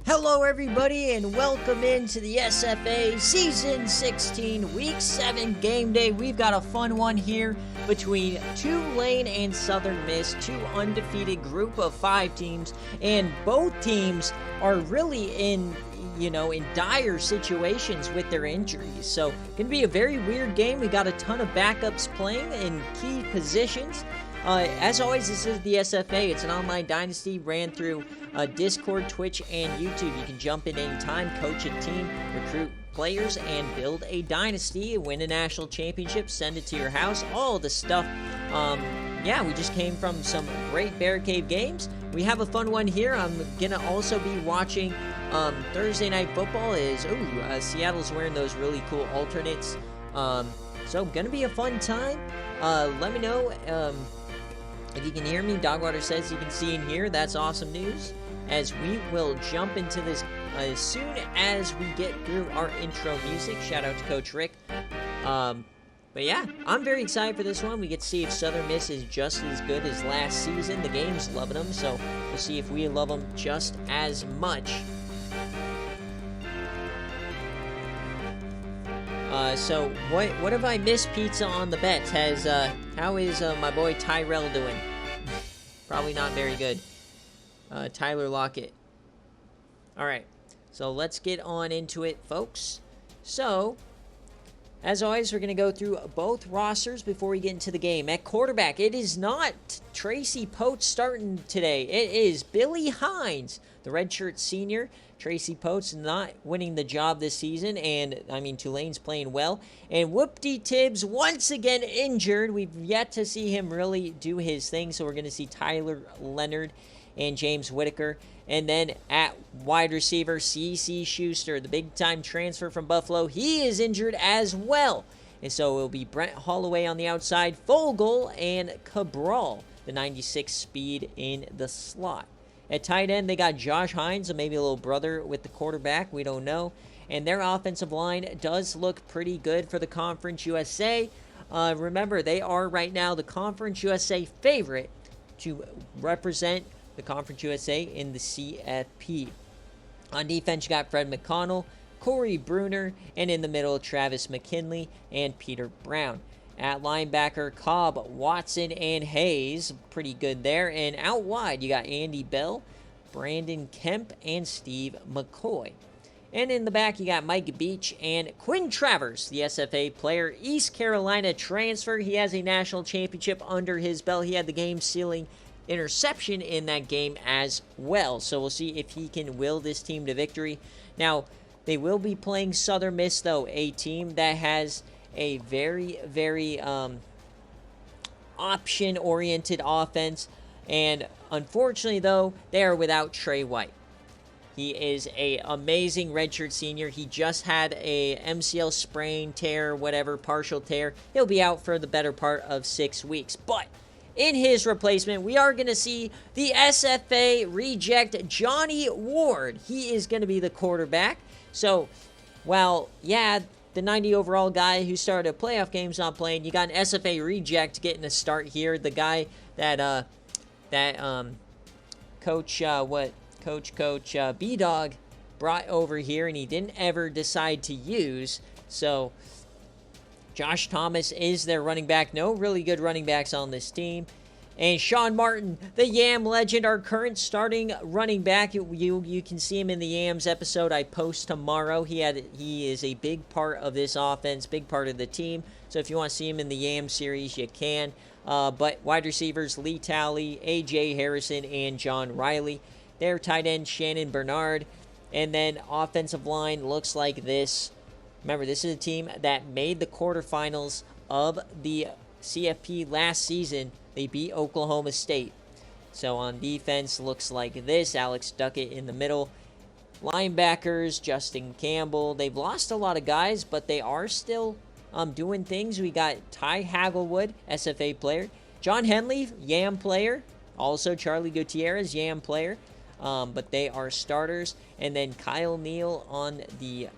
Hello everybody and welcome into the SFA Season 16 Week 7 Game Day. We've got a fun one here between Tulane and Southern Miss, two undefeated group of 5 teams, and both teams are really in dire situations with their injuries. So, gonna be a very weird game. We got a ton of backups playing in key positions. As always, this is the SFA. It's an online dynasty ran through Discord, Twitch, and YouTube. You can jump in anytime, coach a team, recruit players, and build a dynasty, win a national championship, send it to your house, all the stuff. Yeah, we just came from some great BearCave games. We have a fun one here. I'm going to also be watching Thursday Night Football. Seattle's wearing those really cool alternates. So, going to be a fun time. Let me know if you can hear me. Dogwater says you can see and hear. That's awesome news. As we will jump into this as soon as we get through our intro music. Shout out to Coach Rick. But yeah, I'm very excited for this one. We get to see if Southern Miss is just as good as last season. The game's loving them, so we'll see if we love them just as much. So what have I missed, Pizza, on the bets? How is my boy Tyrell doing? Probably not very good. Tyler Lockett. Alright, so let's get on into it, folks. So, as always, we're going to go through both rosters before we get into the game. At quarterback, it is not Tracy Potes starting today. It is Billy Hines, the redshirt senior. Tracy Potes not winning the job this season, and, Tulane's playing well. And Whoop-dee Tibbs, once again injured. We've yet to see him really do his thing, so we're going to see Tyler Leonard and James Whitaker. And then at wide receiver, C.C. Schuster, the big-time transfer from Buffalo. He is injured as well. And so it will be Brent Holloway on the outside, Fogel, and Cabral, the 96 speed in the slot. At tight end, they got Josh Hines, maybe a little brother with the quarterback. We don't know. And their offensive line does look pretty good for the Conference USA. Remember, they are right now the Conference USA favorite to represent the Conference USA in the CFP. On defense, you got Fred McConnell, Corey Bruner, and in the middle, Travis McKinley and Peter Brown. At linebacker, Cobb, Watson, and Hayes. Pretty good there. And out wide, you got Andy Bell, Brandon Kemp, and Steve McCoy. And in the back, you got Mike Beach and Quinn Travers, the SFA player, East Carolina transfer. He has a national championship under his belt. He had the game-sealing interception in that game as well. So we'll see if he can will this team to victory. Now, they will be playing Southern Miss, though, a team that has a very, very option-oriented offense. And unfortunately, though, they are without Trey White. He is a amazing redshirt senior. He just had a MCL sprain, tear, whatever, partial tear. He'll be out for the better part of 6 weeks. But in his replacement, we are going to see the SFA reject Johnny Ward. He is going to be the quarterback. So, while, yeah, the 90 overall guy who started playoff games not playing, you got an SFA reject getting a start here. The guy that Coach B-Dog brought over here and he didn't ever decide to use. So Josh Thomas is their running back. No really good running backs on this team. And Sean Martin, the Yam legend, our current starting running back. You can see him in the Yams episode I post tomorrow. He is a big part of this offense, big part of the team. So if you want to see him in the Yam series, you can. But wide receivers, Lee Talley, A.J. Harrison, and John Riley. Their tight end, Shannon Bernard. And then offensive line looks like this. Remember, this is a team that made the quarterfinals of the CFP last season. They beat Oklahoma State. So on defense, looks like this. Alex Duckett in the middle. Linebackers, Justin Campbell. They've lost a lot of guys, but they are still doing things. We got Ty Hagelwood, SFA player. John Henley, Yam player. Also Charlie Gutierrez, Yam player. But they are starters. And then Kyle Neal on the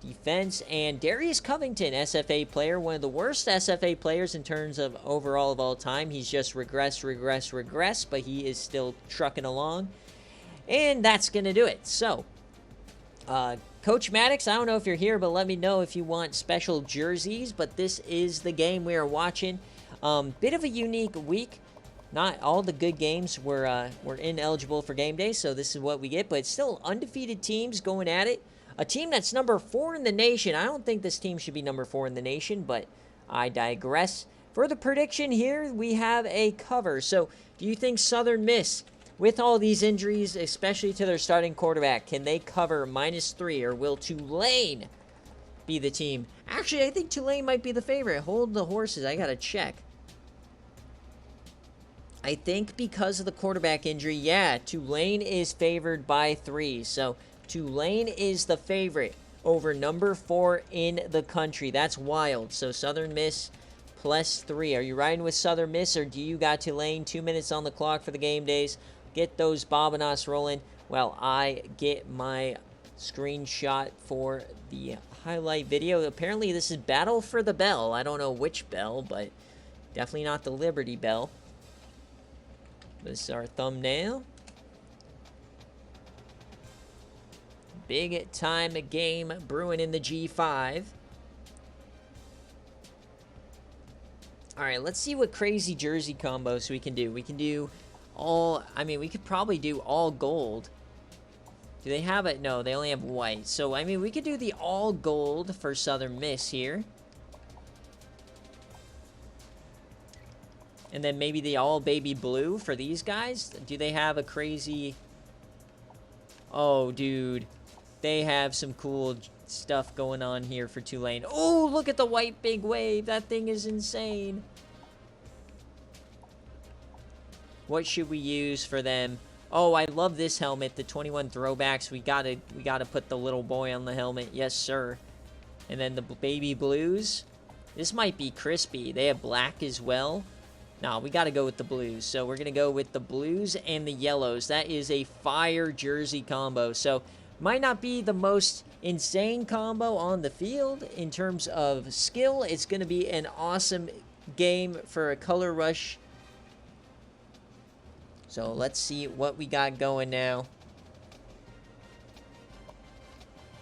defense. And Darius Covington, SFA player. One of the worst SFA players in terms of overall of all time. He's just regress. But he is still trucking along. And that's going to do it. So, Coach Maddox, I don't know if you're here, but let me know if you want special jerseys. But this is the game we are watching. Bit of a unique week. Not all the good games were ineligible for game day, so this is what we get. But it's still undefeated teams going at it. A team that's number 4 in the nation. I don't think this team should be number 4 in the nation, but I digress. For the prediction here, we have a cover. So, do you think Southern Miss, with all these injuries, especially to their starting quarterback, can they cover -3, or will Tulane be the team? Actually, I think Tulane might be the favorite. Hold the horses. I got to check. I think because of the quarterback injury, yeah, Tulane is favored by 3. So, Tulane is the favorite over number 4 in the country. That's wild. So, Southern Miss +3. Are you riding with Southern Miss, or do you got Tulane? 2 minutes on the clock for the game days. Get those Bobinas rolling while I get my screenshot for the highlight video. Apparently, this is Battle for the Bell. I don't know which bell, but definitely not the Liberty Bell. This is our thumbnail. Big time game brewing in the G5. Alright, let's see what crazy jersey combos we can do. We can do all, I mean, we could probably do all gold. Do they have it? No, they only have white. So, I mean, we could do the all gold for Southern Miss here. And then maybe the all baby blue for these guys. Do they have a crazy... Oh, dude. They have some cool stuff going on here for Tulane. Oh, look at the white big wave. That thing is insane. What should we use for them? Oh, I love this helmet. The 21 throwbacks. We gotta put the little boy on the helmet. Yes, sir. And then the baby blues. This might be crispy. They have black as well. No, we got to go with the blues. So we're going to go with the blues and the yellows. That is a fire jersey combo. So might not be the most insane combo on the field in terms of skill. It's going to be an awesome game for a color rush. So let's see what we got going now.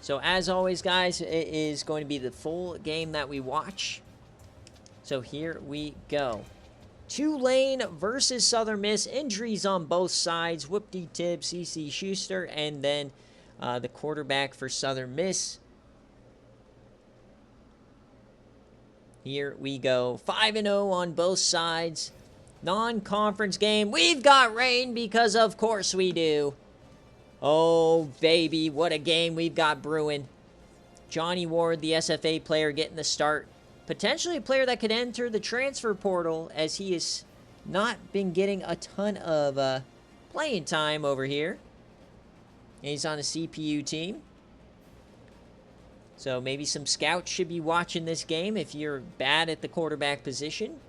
So as always, guys, it is going to be the full game that we watch. So here we go. Tulane versus Southern Miss. Injuries on both sides. Whoop-dee-tib, C.C. Schuster, and then the quarterback for Southern Miss. Here we go. 5-0 on both sides. Non-conference game. We've got rain because of course we do. Oh, baby, what a game we've got brewing. Johnny Ward, the SFA player, getting the start. Potentially a player that could enter the transfer portal, as he has not been getting a ton of playing time over here. And he's on a CPU team. So maybe some scouts should be watching this game if you're bad at the quarterback position.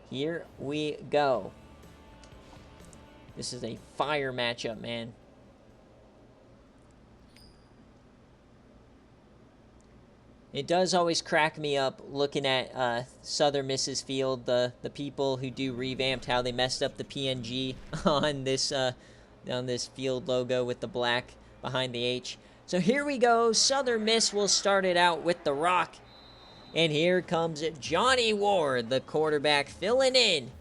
Here we go. This is a fire matchup, man. It does always crack me up looking at Southern Miss's field, the people who do Revamped, how they messed up the PNG on this field logo with the black behind the H. So here we go. Southern Miss will start it out with the rock. And here comes Johnny Ward, the quarterback, filling in.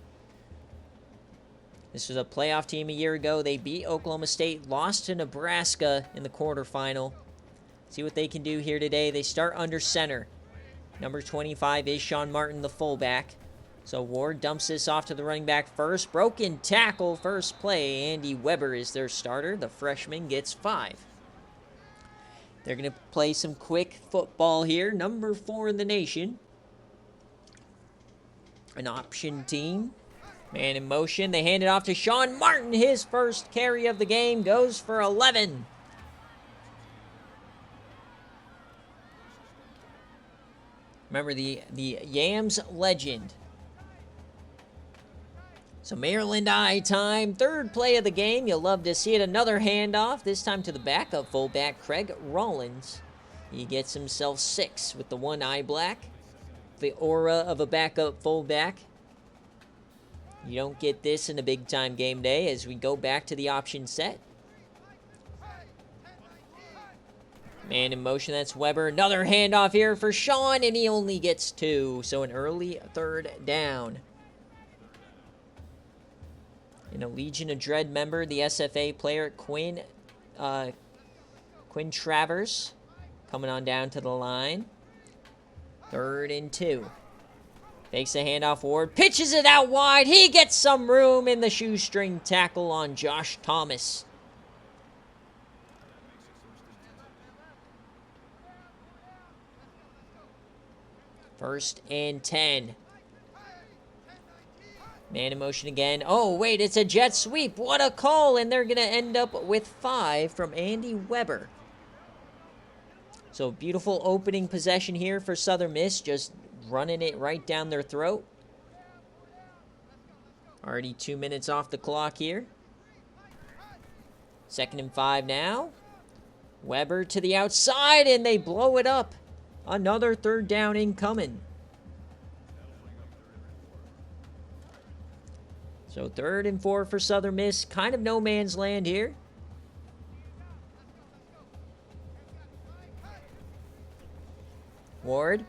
This was a playoff team a year ago. They beat Oklahoma State, lost to Nebraska in the quarterfinal. See what they can do here today. They start under center. Number 25 is Sean Martin, the fullback. So Ward dumps this off to the running back first. Broken tackle, first play. Andy Weber is their starter. The freshman gets 5. They're going to play some quick football here. Number 4 in the nation. An option team. Man in motion. They hand it off to Sean Martin. His first carry of the game goes for 11. Remember the Yams legend. So Maryland I time. Third play of the game. You'll love to see it. Another handoff. This time to the backup fullback, Craig Rollins. He gets himself 6 with the one eye black. The aura of a backup fullback. You don't get this in a big-time game day as we go back to the option set. Man in motion, that's Weber. Another handoff here for Sean, and he only gets 2. So an early third down. And a Legion of Dread member, the SFA player, Quinn Travers, coming on down to the line. 3rd and 2. Takes the handoff forward, pitches it out wide. He gets some room in the shoestring tackle on Josh Thomas. First and 10. Man in motion again. Oh, wait, it's a jet sweep. What a call, and they're going to end up with 5 from Andy Weber. So beautiful opening possession here for Southern Miss, just running it right down their throat. Already 2 minutes off the clock here. 2nd and 5 now. Weber to the outside, and they blow it up. Another 3rd down incoming. So 3rd and 4 for Southern Miss. Kind of no man's land here. Ward.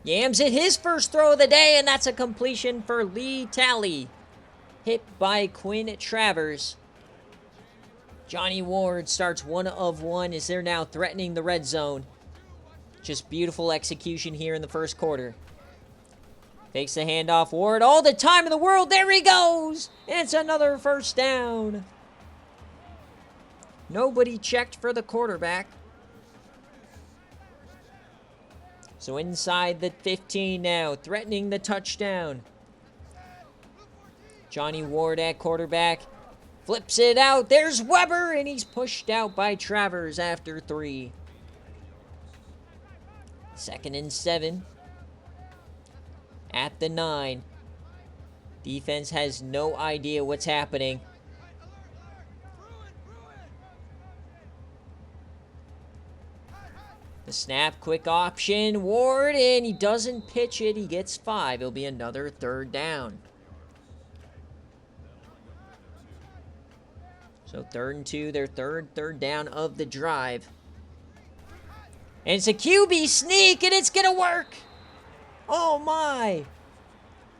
Yams it, his first throw of the day, and that's a completion for Lee Talley. Hit by Quinn Travers. Johnny Ward starts 1 of 1 as they're now threatening the red zone. Just beautiful execution here in the first quarter. Takes the handoff. Ward, all the time in the world. There he goes. And it's another first down. Nobody checked for the quarterback. So inside the 15 now, threatening the touchdown. Johnny Ward at quarterback. Flips it out. There's Weber, and he's pushed out by Travers after 3. 2nd and 7. At the 9. Defense has no idea what's happening. The snap, quick option. Ward, and he doesn't pitch it. He gets 5. It'll be another 3rd down. So 3rd and 2, their third down of the drive. And it's a QB sneak, and it's going to work. Oh, my.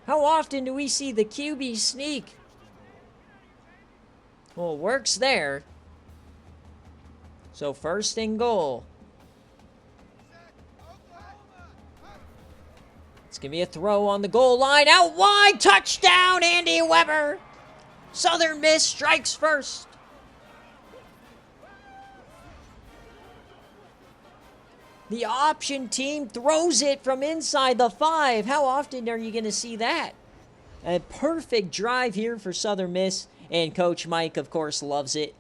How often do we see the QB sneak? Well, it works there. So 1st and goal. It's going to be a throw on the goal line. Out wide. Touchdown, Andy Weber. Southern Miss strikes first. The option team throws it from inside the 5. How often are you going to see that? A perfect drive here for Southern Miss. And Coach Mike, of course, loves it.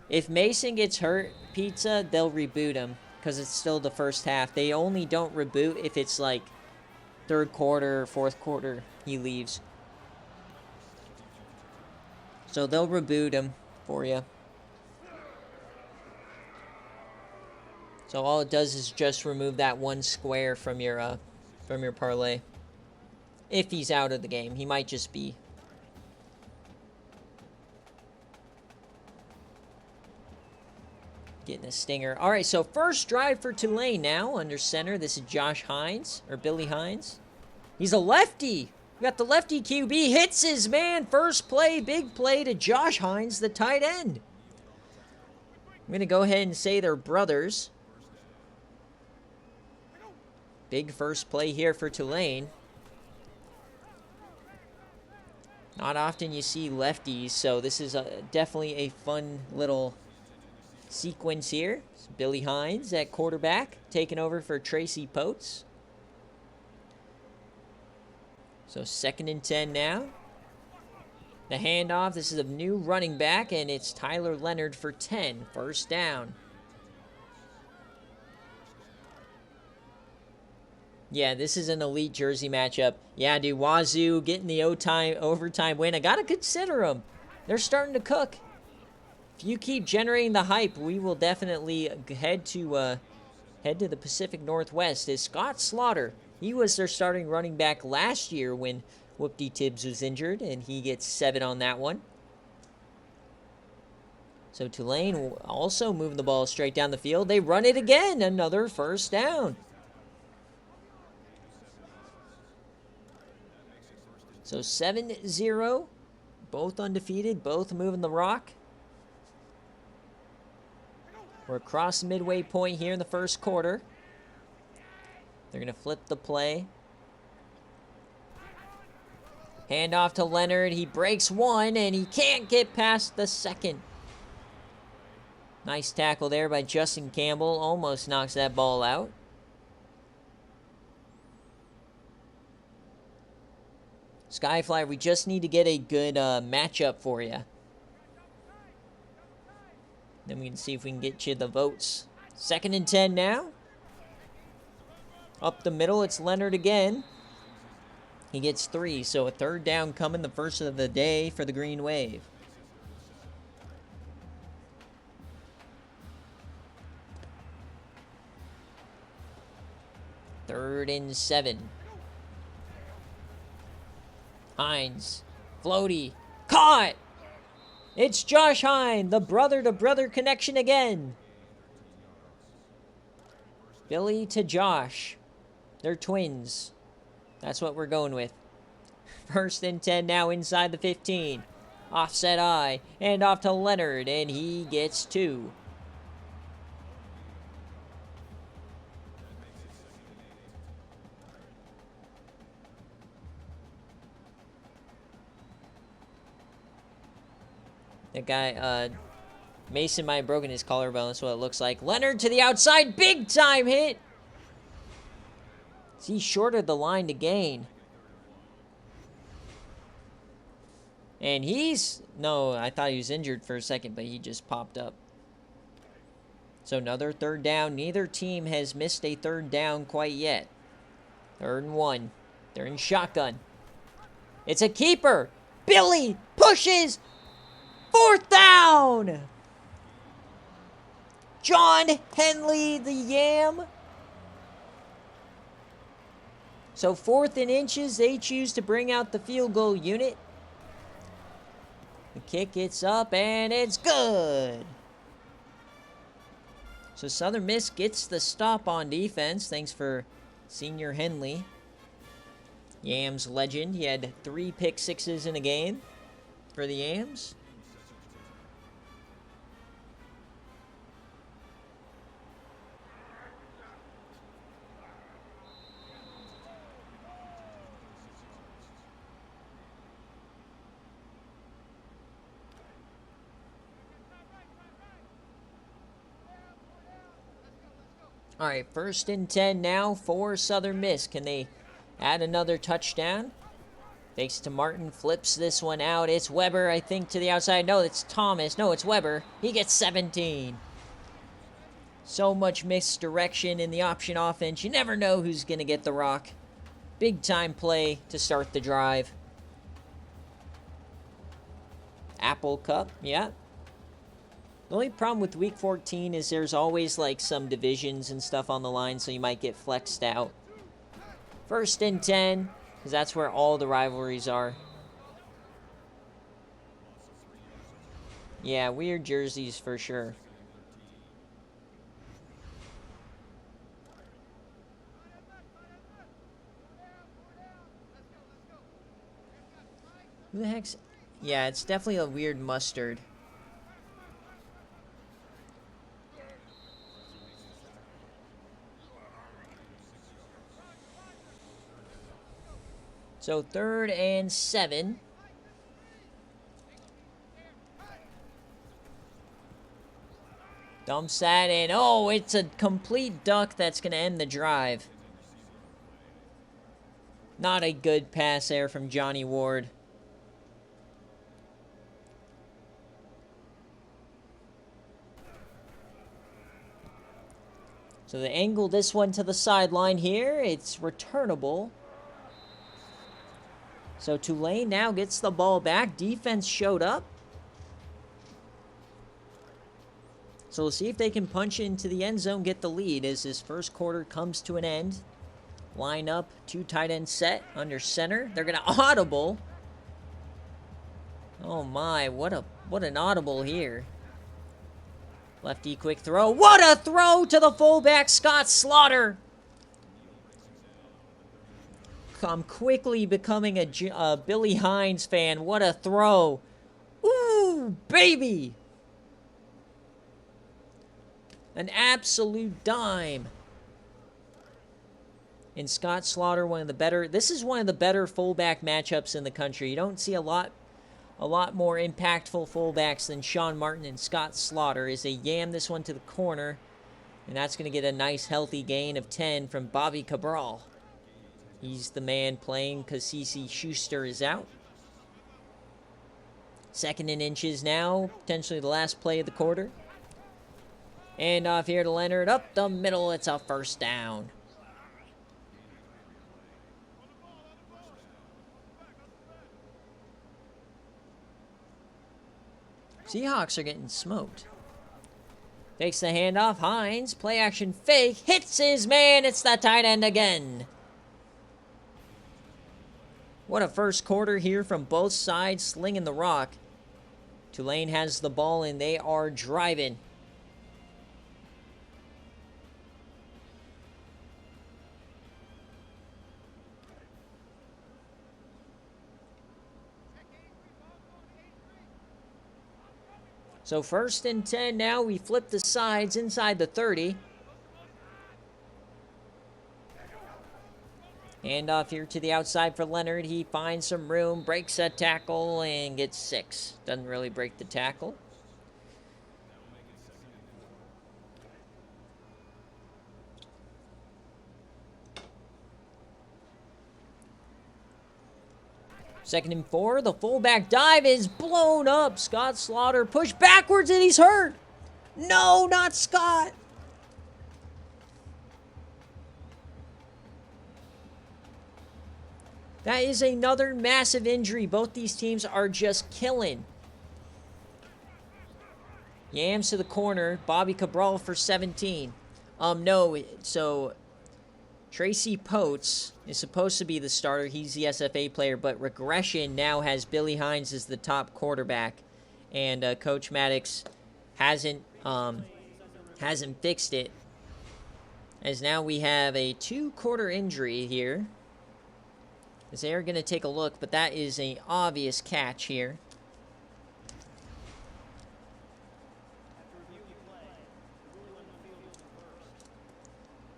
If Mason gets hurt, Pizza, they'll reboot him. Because it's still the first half. They only don't reboot if it's like 3rd quarter or 4th quarter he leaves. So they'll reboot him for you. So all it does is just remove that 1 square from your parlay. If he's out of the game, he might just be. Getting a stinger. All right, so first drive for Tulane now under center. This is Josh Hines, or Billy Hines. He's a lefty. We got the lefty QB. Hits his man. First play, big play to Josh Hines, the tight end. I'm going to go ahead and say they're brothers. Big first play here for Tulane. Not often you see lefties, so this is definitely a fun little sequence here. It's Billy Hines at quarterback, taking over for Tracy Potes. So 2nd and 10 now. The handoff. This is a new running back, and it's Tyler Leonard for 10. First down. Yeah, this is an elite jersey matchup. Yeah, dude, Wazoo getting the overtime win. I got to consider them. They're starting to cook. If you keep generating the hype, we will definitely head to the Pacific Northwest. Is Scott Slaughter. He was their starting running back last year when Whoopty Tibbs was injured, and he gets 7 on that one. So Tulane also moving the ball straight down the field. They run it again. Another first down. So 7-0. Both undefeated. Both moving the rock. We're across the midway point here in the first quarter. They're going to flip the play. Hand off to Leonard. He breaks one, and he can't get past the second. Nice tackle there by Justin Campbell. Almost knocks that ball out. Skyflyer, we just need to get a good matchup for you. Then we can see if we can get you the votes. 2nd and 10 now. Up the middle, it's Leonard again. He gets 3, so a 3rd down coming, the first of the day for the Green Wave. Third and 7. Hines, floaty, caught! It's Josh Hine, the brother-to-brother connection again. Billy to Josh. They're twins. That's what we're going with. 1st and 10 now inside the 15. Offset eye, and off to Leonard, and he gets 2. That guy, Mason might have broken his collarbone. That's what it looks like. Leonard to the outside. Big time hit. He shorted the line to gain. And no, I thought he was injured for a second, but he just popped up. So another 3rd down. Neither team has missed a 3rd down quite yet. 3rd and 1. They're in shotgun. It's a keeper. Billy pushes. 4th down. John Henley, the Yam. So 4th and inches, they choose to bring out the field goal unit. The kick gets up, and it's good. So Southern Miss gets the stop on defense. Thanks for Senior Henley. Yams legend. He had 3 pick sixes in a game for the Yams. All right, 1st and 10 now for Southern Miss. Can they add another touchdown? Fakes to Martin, flips this one out. It's Weber, I think, to the outside. No, it's Thomas. No, it's Weber. He gets 17. So much misdirection in the option offense. You never know who's going to get the rock. Big time play to start the drive. Apple Cup, yeah. The only problem with Week 14 is there's always, like, some divisions and stuff on the line, so you might get flexed out. 1st and 10, because that's where all the rivalries are. Yeah, weird jerseys for sure. Who the heck's... Yeah, it's definitely a weird mustard. So 3rd and 7. Dumps that in. Oh, it's a complete duck that's going to end the drive. Not a good pass there from Johnny Ward. So they angle this one to the sideline here. It's returnable. So Tulane now gets the ball back. Defense showed up. So we'll see if they can punch into the end zone, get the lead as this first quarter comes to an end. Line up, 2 tight end set under center. They're going to audible. Oh my, what an audible here. Lefty quick throw. What a throw to the fullback, Scott Slaughter. I'm quickly becoming a Billy Hines fan. What a throw. Ooh, baby. An absolute dime. And Scott Slaughter, this is one of the better fullback matchups in the country. You don't see a lot more impactful fullbacks than Sean Martin and Scott Slaughter. As they yam this one to the corner, and that's going to get a nice healthy gain of 10 from Bobby Cabral. He's the man playing because CeCe Schuster is out. 2nd and inches now, potentially the last play of the quarter. And off here to Leonard, up the middle, it's a first down. Seahawks are getting smoked. Takes the handoff, Hines, play action fake, hits his man, it's the tight end again. What a first quarter here from both sides, slinging the rock. Tulane has the ball and they are driving. So 1st and 10 now. We flip the sides inside the 30. Hand off here to the outside for Leonard. He finds some room, breaks a tackle, and gets 6. Doesn't really break the tackle. Second and 4, the fullback dive is blown up. Scott Slaughter pushed backwards and he's hurt. No, not Scott. That is another massive injury. Both these teams are just killing. Yams to the corner. Bobby Cabral for 17. No, so Tracy Potes is supposed to be the starter. He's the SFA player, but regression now has Billy Hines as the top quarterback, and Coach Maddox hasn't fixed it. As now we have a 2-quarter injury here. As they are going to take a look, but that is an obvious catch here.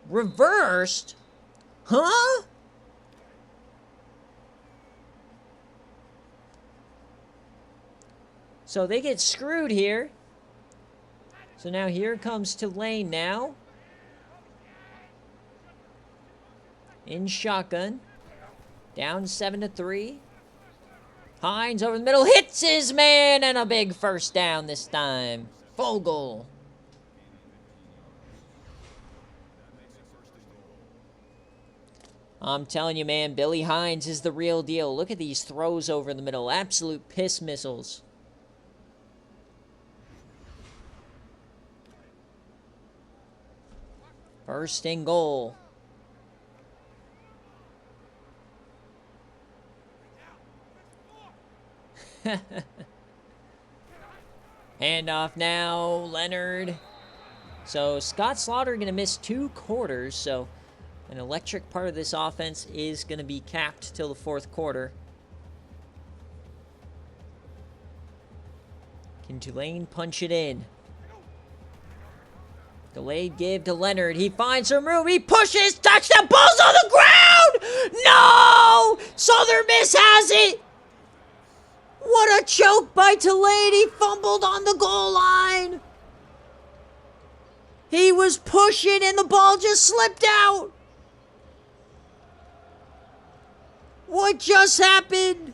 Reversed? Huh? So they get screwed here. So now here comes Tulane now. In shotgun. Down 7-3. Hines over the middle. Hits his man. And a big first down this time. Fogle. I'm telling you, man, Billy Hines is the real deal. Look at these throws over the middle. Absolute piss missiles. First and goal. Handoff now, Leonard. So Scott Slaughter going to miss 2 quarters, so an electric part of this offense is going to be capped till the 4th quarter. Can Tulane punch it in? Delayed give to Leonard. He finds some room. He pushes. Touchdown. Ball's on the ground. No! Southern Miss has it. What a choke by Tulane. He fumbled on the goal line. He was pushing and the ball just slipped out. What just happened?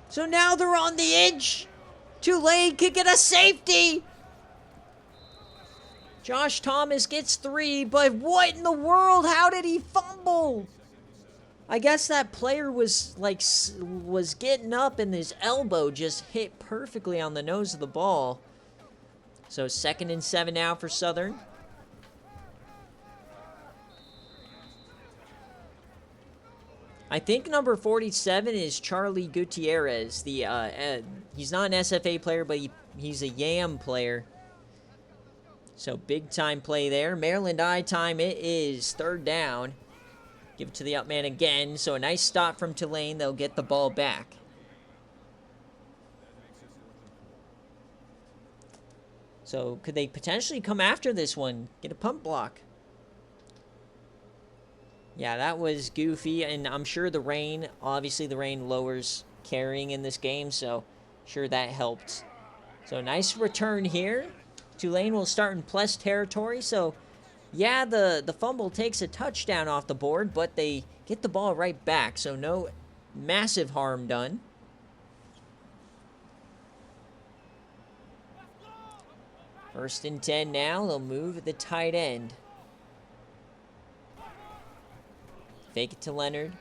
So now they're on the edge. Tulane can get a safety. Josh Thomas gets 3, but what in the world? How did he fumble? I guess that player was getting up and his elbow just hit perfectly on the nose of the ball. So 2nd and 7 now for Southern. I think number 47 is Charlie Gutierrez. He's not an SFA player, but he's a YAM player. So big time play there. Maryland I time. It is 3rd down. Give it to the up man again. So a nice stop from Tulane. They'll get the ball back. So could they potentially come after this one? Get a pump block. Yeah, that was goofy. And I'm sure the rain, obviously the rain lowers carrying in this game. So sure that helped. So nice return here. Tulane will start in plus territory. So yeah, the fumble takes a touchdown off the board, but they get the ball right back. So no massive harm done. First and 10 now. They'll move the tight end. Fake it to Leonard.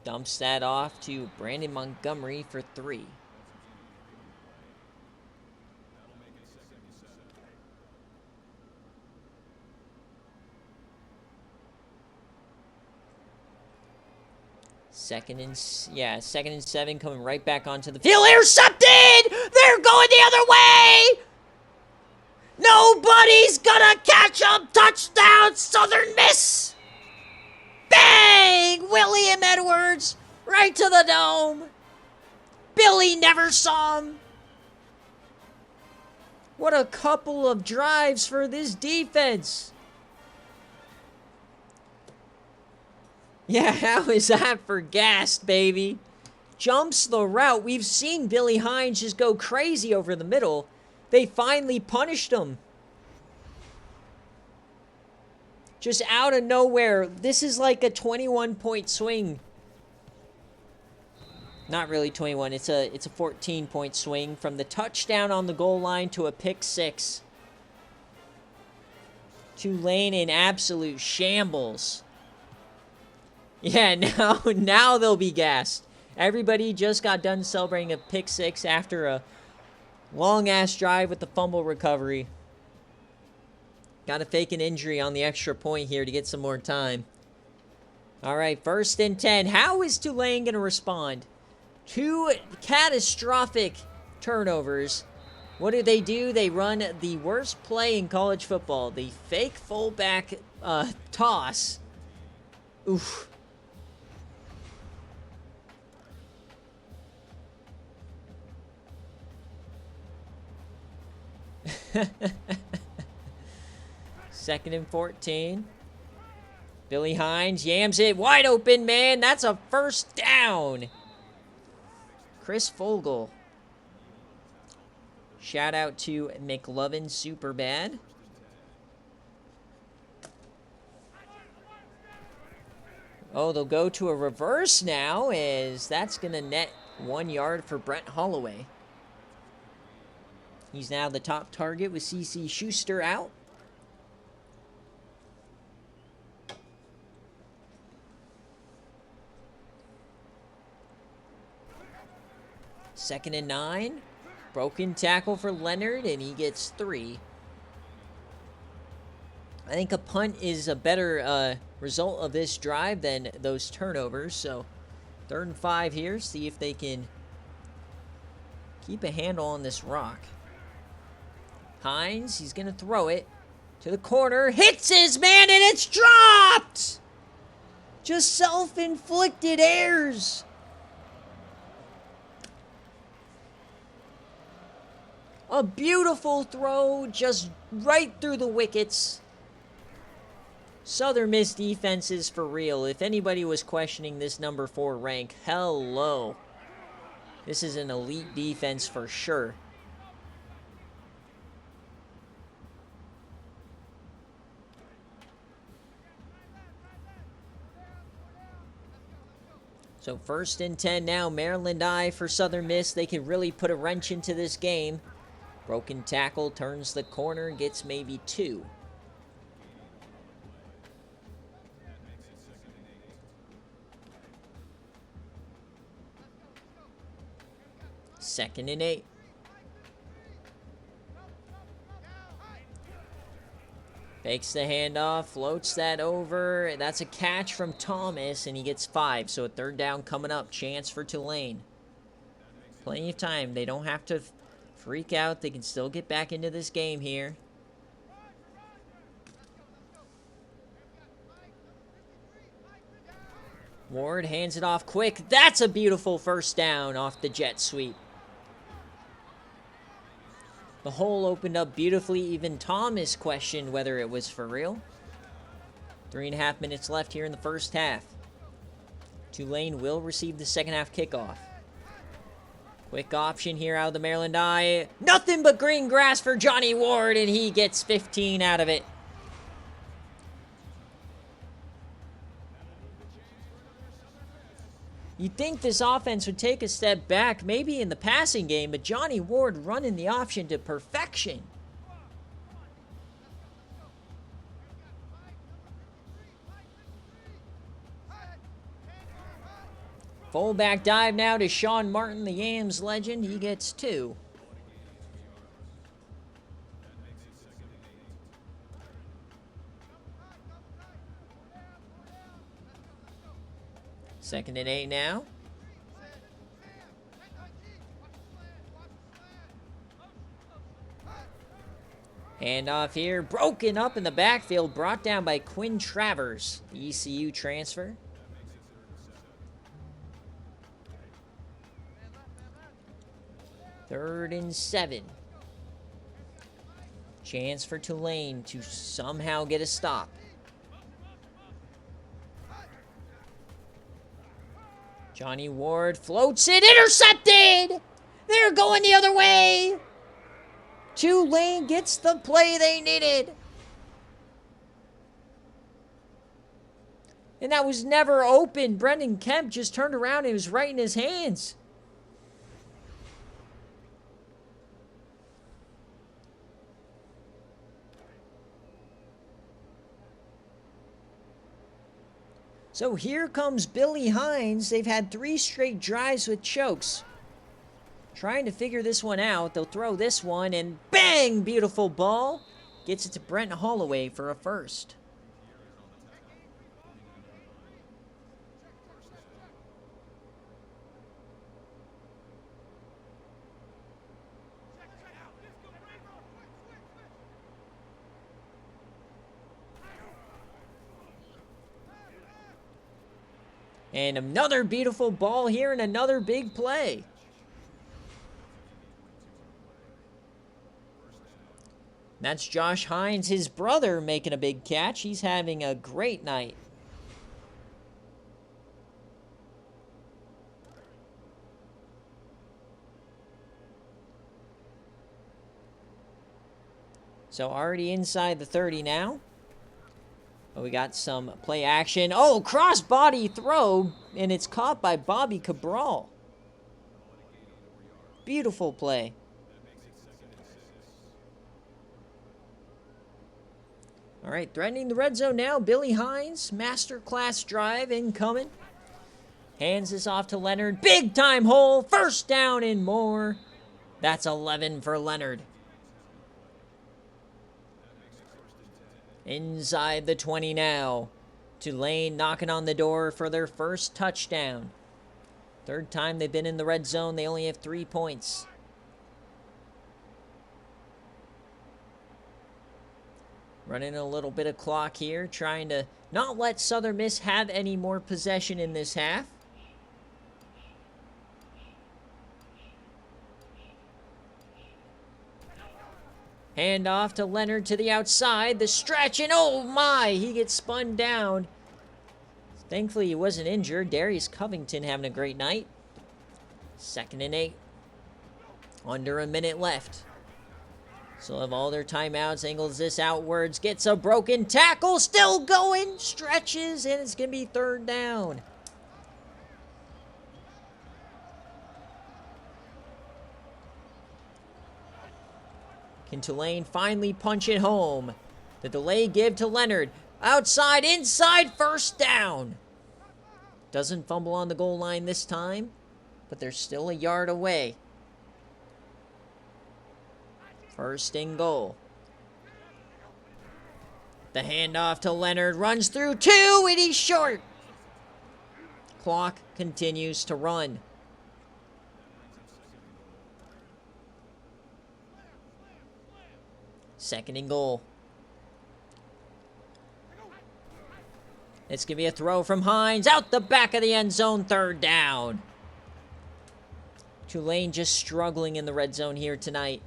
Dumps that off to Brandon Montgomery for 3. Second and 7 coming right back onto the field. Intercepted! They're going the other way! Nobody's gonna catch them! Touchdown, Southern Miss! Bang! William Edwards right to the dome. Billy never saw him. What a couple of drives for this defense. Yeah, how is that for gas, baby? Jumps the route. We've seen Billy Hines just go crazy over the middle. They finally punished him. Just out of nowhere. This is like a 21-point swing. Not really 21. It's a 14-point swing from the touchdown on the goal line to a pick 6. Tulane in absolute shambles. Yeah, now they'll be gassed. Everybody just got done celebrating a pick 6 after a long-ass drive with the fumble recovery. Got to fake an injury on the extra point here to get some more time. All right, 1st and 10. How is Tulane going to respond? 2 catastrophic turnovers. What do? They run the worst play in college football. The fake fullback toss. Oof. Second and 14. Billy Hines yams it wide open, man. That's a 1st down. Chris Fogel. Shout out to McLovin Superbad. Oh, they'll go to a reverse now, as that's going to net 1 yard for Brent Holloway. He's now the top target with CC Schuster out. Second and 9. Broken tackle for Leonard, and he gets 3. I think a punt is a better result of this drive than those turnovers. So 3rd and 5 here. See if they can keep a handle on this rock. Hines, he's going to throw it to the corner. Hits his man, and it's dropped! Just self-inflicted errors. A beautiful throw, just right through the wickets. Southern Miss defense is for real. If anybody was questioning this number 4 rank, hello. This is an elite defense for sure. So 1st and 10 now. Maryland I for Southern Miss. They can really put a wrench into this game. Broken tackle, turns the corner, gets maybe 2. Second and 8. Fakes the handoff, floats that over. That's a catch from Thomas, and he gets 5. So a 3rd down coming up. Chance for Tulane. Plenty of time. They don't have to freak out. They can still get back into this game here. Ward hands it off quick. That's a beautiful 1st down off the jet sweep. The hole opened up beautifully. Even Thomas questioned whether it was for real. 3.5 minutes left here in the 1st half. Tulane will receive the 2nd half kickoff. Quick option here out of the Maryland I. Nothing but green grass for Johnny Ward, and he gets 15 out of it. You'd think this offense would take a step back, maybe in the passing game, but Johnny Ward running the option to perfection. Fullback dive now to Sean Martin, the Yams legend. He gets 2. Second and 8 now. Handoff here. Broken up in the backfield. Brought down by Quinn Travers, the ECU transfer. Third and 7. Chance for Tulane to somehow get a stop. Johnny Ward floats it. Intercepted! They're going the other way! Tulane gets the play they needed. And that was never open. Brendan Kemp just turned around and it was right in his hands. So here comes Billy Hines. They've had 3 straight drives with chokes. Trying to figure this one out. They'll throw this one and bang! Beautiful ball. Gets it to Brent Holloway for a 1st. And another beautiful ball here and another big play. That's Josh Hines, his brother, making a big catch. He's having a great night. So already inside the 30 now. Oh, we got some play action. Oh, cross-body throw, and it's caught by Bobby Cabral. Beautiful play. All right, threatening the red zone now. Billy Hines, masterclass drive incoming. Hands this off to Leonard. Big-time hole. 1st down and more. That's 11 for Leonard. Inside the 20 now. Tulane knocking on the door for their 1st touchdown. 3rd time they've been in the red zone. They only have 3 points. Running a little bit of clock here. Trying to not let Southern Miss have any more possession in this half. Hand off to Leonard to the outside. The stretch, and oh my, he gets spun down. Thankfully, he wasn't injured. Darius Covington having a great night. 2nd and 8. Under a minute left. So have all their timeouts. Angles this outwards. Gets a broken tackle. Still going. Stretches, and it's going to be 3rd down. Can Tulane finally punch it home? The delay give to Leonard. Outside, inside, first down. Doesn't fumble on the goal line this time, but they're still a yard away. First and goal. The handoff to Leonard, runs through 2, and he's short. Clock continues to run. Second and goal. It's going to be a throw from Hines, out the back of the end zone, third down. Tulane just struggling in the red zone here tonight.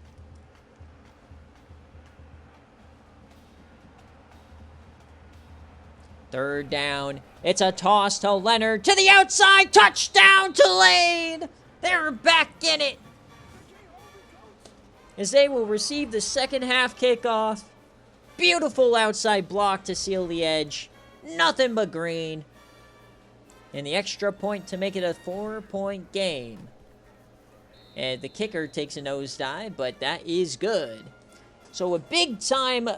Third down. It's a toss to Leonard, to the outside, touchdown Tulane! They're back in it. As they will receive the second half kickoff. Beautiful outside block to seal the edge. Nothing but green. And the extra point to make it a 4-point game. And the kicker takes a nosedive, but that is good. So a big-time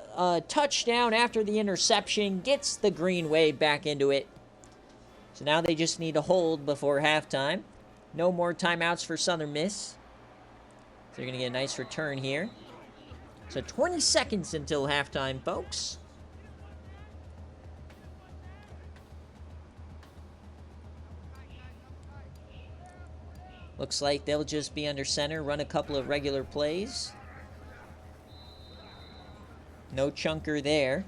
touchdown after the interception gets the Green Wave back into it. So now they just need to hold before halftime. No more timeouts for Southern Miss. So they're going to get a nice return here. So 20 seconds until halftime, folks. Looks like they'll just be under center, run a couple of regular plays. No chunker there.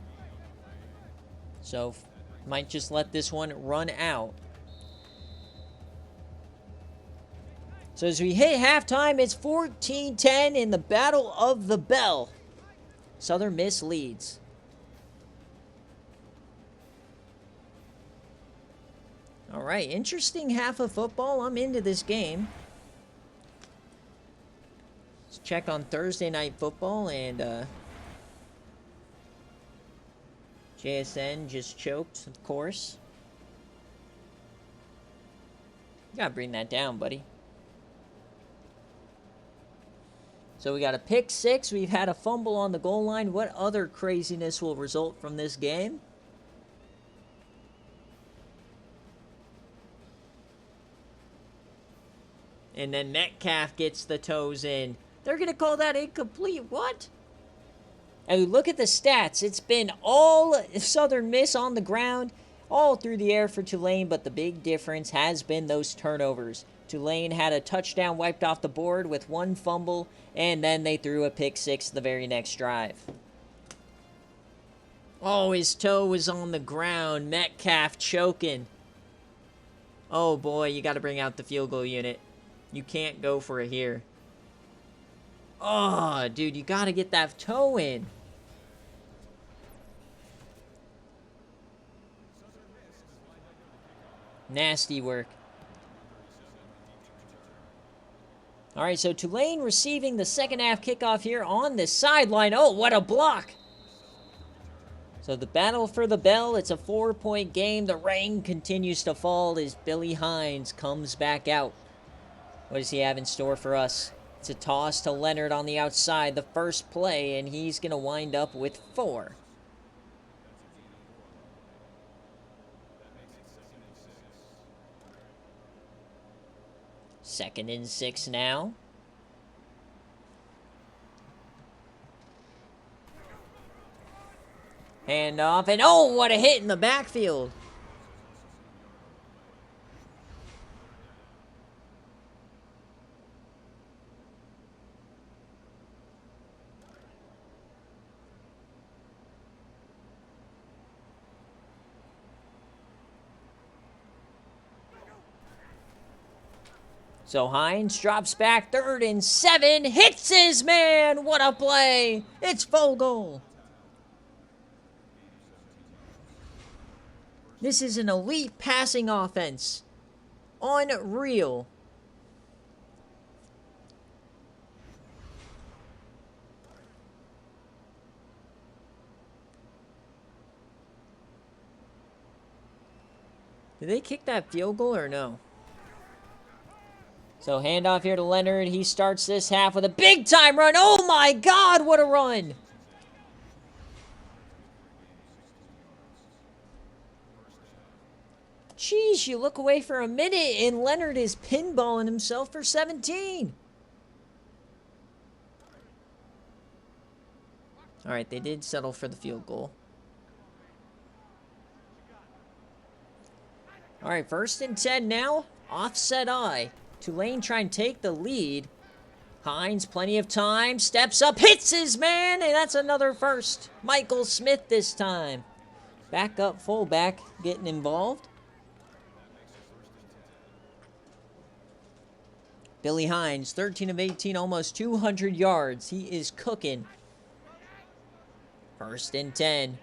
So, might just let this one run out. So as we hit halftime, it's 14-10 in the Battle of the Bell. Southern Miss leads. All right, interesting half of football. I'm into this game. Let's check on Thursday Night Football, and JSN just choked, of course. You gotta bring that down, buddy. So we got a pick six. We've had a fumble on the goal line. What other craziness will result from this game? And then Metcalf gets the toes in. They're going to call that incomplete. What? And look at the stats. It's been all Southern Miss on the ground, all through the air for Tulane, but the big difference has been those turnovers. Tulane had a touchdown wiped off the board with one fumble, and then they threw a pick six the very next drive. Oh, his toe was on the ground. Metcalf choking. Oh, boy, you got to bring out the field goal unit. You can't go for it here. Oh, dude, you got to get that toe in. Nasty work. All right, so Tulane receiving the second half kickoff here on the sideline. Oh, what a block. So the battle for the bell, it's a 4-point game. The rain continues to fall as Billy Hines comes back out. What does he have in store for us? It's a toss to Leonard on the outside, the first play, and he's going to wind up with 4. Second and 6 now. Hand off, and oh, what a hit in the backfield. So Hines drops back, 3rd and 7, hits his man. What a play. It's Vogel. This is an elite passing offense. Unreal. Did they kick that field goal or no? So handoff here to Leonard. He starts this half with a big-time run. Oh, my God, what a run. Jeez, you look away for a minute, and Leonard is pinballing himself for 17. All right, they did settle for the field goal. All right, 1st and 10 now. Offset eye. Tulane trying to take the lead. Hines, plenty of time. Steps up, hits his man, and that's another first. Michael Smith this time. Backup fullback getting involved. Billy Hines, 13 of 18, almost 200 yards. He is cooking. 1st and 10.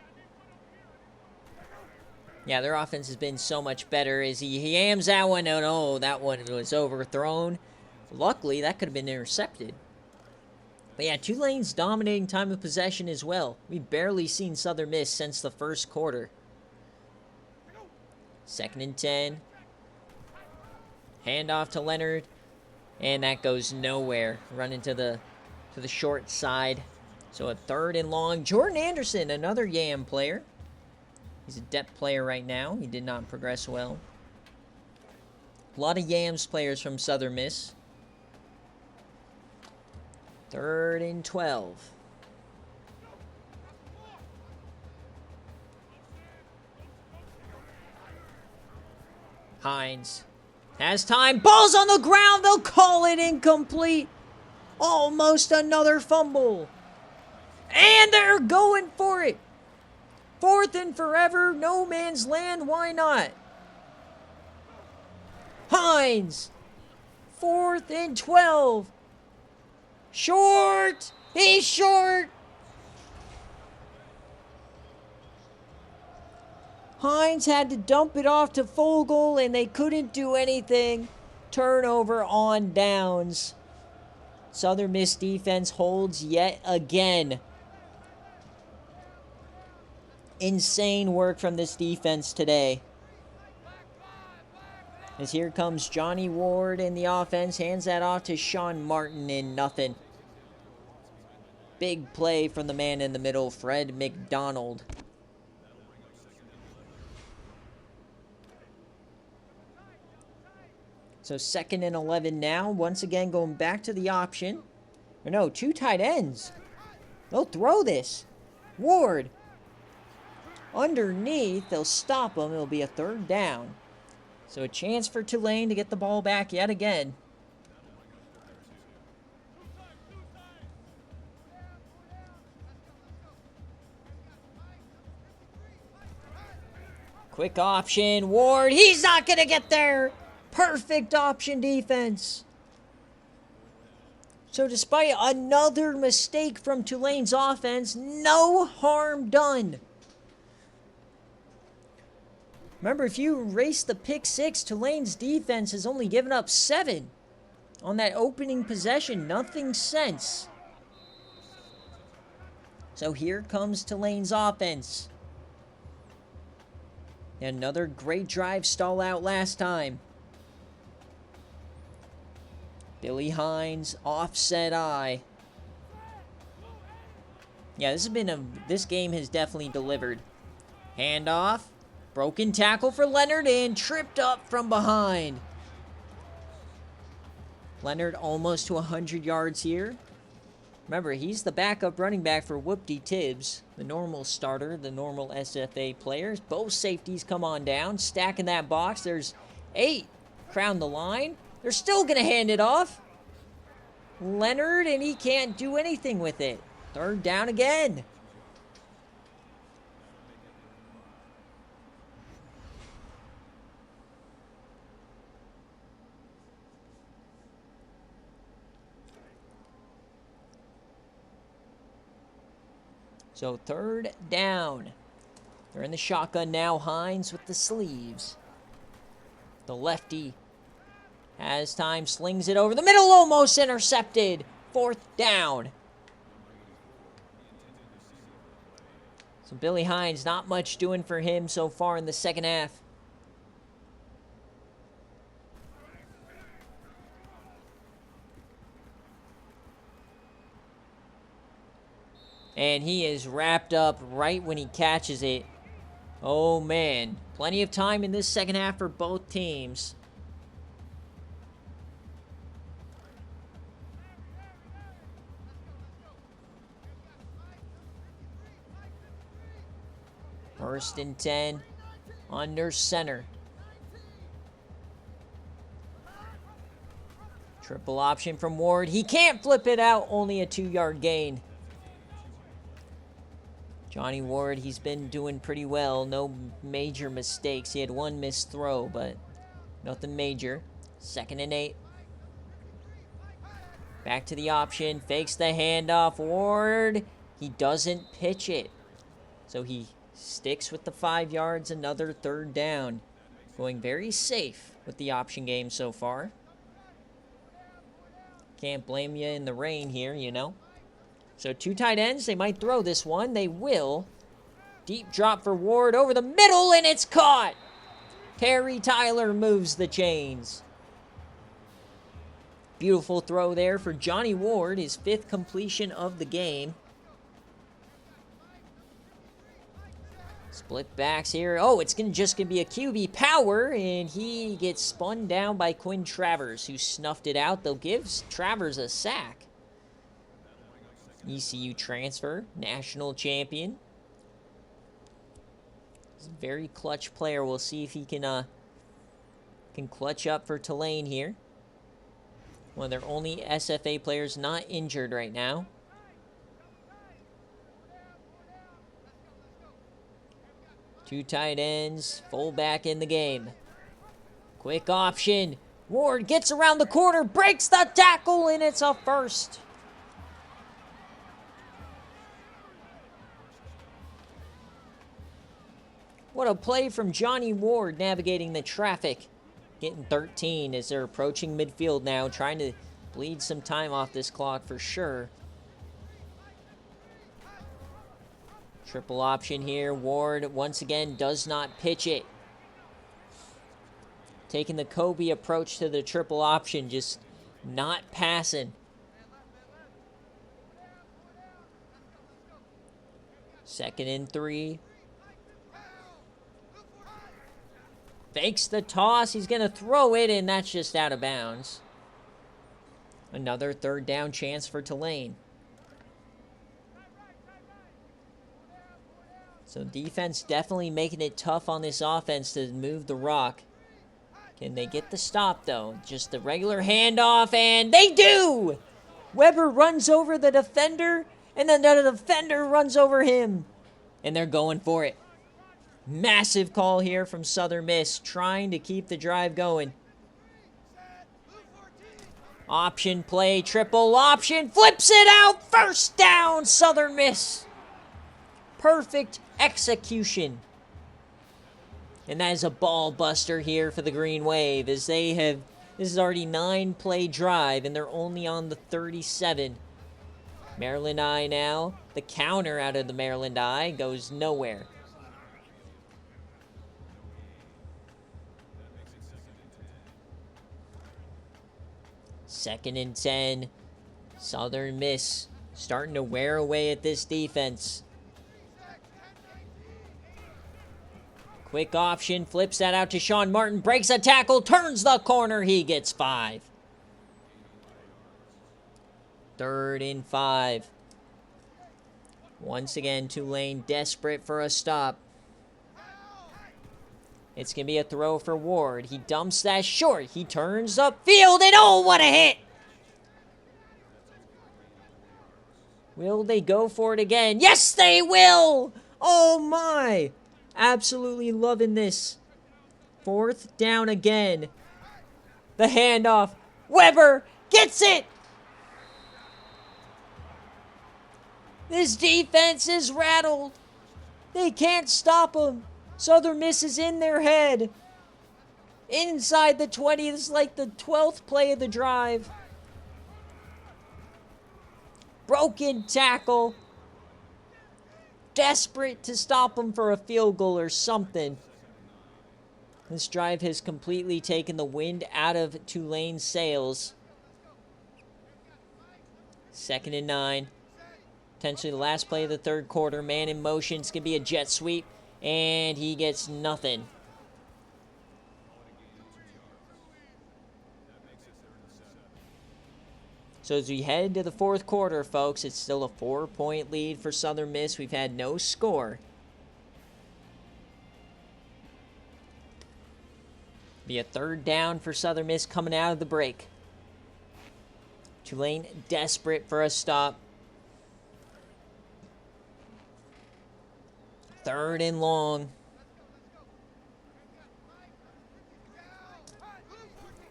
Yeah, their offense has been so much better as he hams that one. Oh, no, that one was overthrown. Luckily, that could have been intercepted. But yeah, Tulane's dominating time of possession as well. We've barely seen Southern Miss since the 1st quarter. 2nd and 10. Handoff to Leonard. And that goes nowhere. Running to the short side. So a 3rd and long. Jordan Anderson, another Yam player. He's a depth player right now. He did not progress well. A lot of Yams players from Southern Miss. 3rd and 12. Hines has time. Ball's on the ground. They'll call it incomplete. Almost another fumble. And they're going for it. 4th and forever. No man's land. Why not? Hines. 4th and 12. Short. He's short. Hines had to dump it off to Fogel, and they couldn't do anything. Turnover on downs. Southern Miss defense holds yet again. Insane work from this defense today. As here comes Johnny Ward in the offense. Hands that off to Sean Martin and nothing. Big play from the man in the middle, Fred McDonald. So 2nd and 11 now. Once again going back to the option. Or no, 2 tight ends. They'll throw this. Ward. Underneath. They'll stop him. It'll be a 3rd down. So a chance for Tulane to get the ball back yet again. Quick option. Ward. He's not going to get there. Perfect option defense. So despite another mistake from Tulane's offense, no harm done. Remember, if you erase the pick 6, Tulane's defense has only given up 7 on that opening possession. Nothing since. So here comes Tulane's offense. Another great drive stall out last time. Billy Hines, offset eye. Yeah, this game has definitely delivered. Handoff. Broken tackle for Leonard and tripped up from behind. Leonard almost to 100 yards here. Remember, he's the backup running back for Whoopty Tibbs, the normal starter, the normal SFA players. Both safeties come on down, stacking that box. There's 8 crown the line. They're still going to hand it off. Leonard, and he can't do anything with it. 3rd down again. So 3rd down. They're in the shotgun now. Hines with the sleeves. The lefty has time, slings it over the middle, almost intercepted. 4th down. So Billy Hines, not much doing for him so far in the 2nd half. And he is wrapped up right when he catches it. Oh, man. Plenty of time in this second half for both teams. First and 10. Under center. Triple option from Ward. He can't flip it out. Only a 2-yard gain. Johnny Ward, he's been doing pretty well. No major mistakes. He had one missed throw, but nothing major. Second and 8. Back to the option. Fakes the handoff. Ward, he doesn't pitch it. So he sticks with the 5 yards. Another third down. Going very safe with the option game so far. Can't blame you in the rain here, you know. So 2 tight ends, they might throw this one. They will. Deep drop for Ward over the middle, and it's caught. Terry Tyler moves the chains. Beautiful throw there for Johnny Ward, his 5th completion of the game. Split backs here. Oh, it's just going to be a QB power, and he gets spun down by Quinn Travers, who snuffed it out. They'll give Travers a sack. ECU transfer, national champion. He's a very clutch player. We'll see if he can clutch up for Tulane here. One of their only SFA players not injured right now. Two tight ends, fullback in the game. Quick option. Ward gets around the corner, breaks the tackle, and it's a first. What a play from Johnny Ward navigating the traffic. Getting 13 as they're approaching midfield now, trying to bleed some time off this clock for sure. Triple option here. Ward once again does not pitch it. Taking the Kobe approach to the triple option, just not passing. Second and 3. Fakes the toss. He's going to throw it, and that's just out of bounds. Another third down chance for Tulane. So defense definitely making it tough on this offense to move the rock. Can they get the stop, though? Just the regular handoff, and they do! Weber runs over the defender, and then the defender runs over him. And they're going for it. Massive call here from Southern Miss, trying to keep the drive going. Option play, triple option, flips it out, first down, Southern Miss. Perfect execution. And that is a ball buster here for the Green Wave, as they have, this is already 9-play drive, and they're only on the 37. Maryland Eye now. The counter out of the Maryland Eye goes nowhere. Second and 10. Southern Miss starting to wear away at this defense. Quick option, flips that out to Sean Martin, breaks a tackle, turns the corner, he gets 5. Third and 5. Once again, Tulane desperate for a stop. It's going to be a throw for Ward. He dumps that short. He turns upfield, and oh, what a hit! Will they go for it again? Yes, they will! Oh, my! Absolutely loving this. Fourth down again. The handoff. Weber gets it! This defense is rattled. They can't stop him. Southern Miss is in their head. Inside the 20. This is like the 12th play of the drive. Broken tackle. Desperate to stop them for a field goal or something. This drive has completely taken the wind out of Tulane's sails. Second and 9. Potentially the last play of the third quarter. Man in motion. It's going to be a jet sweep. And he gets nothing. So as we head to the fourth quarter, folks, it's still a 4-point lead for Southern Miss. We've had no score. Be a third down for Southern Miss coming out of the break. Tulane desperate for a stop. Third and long.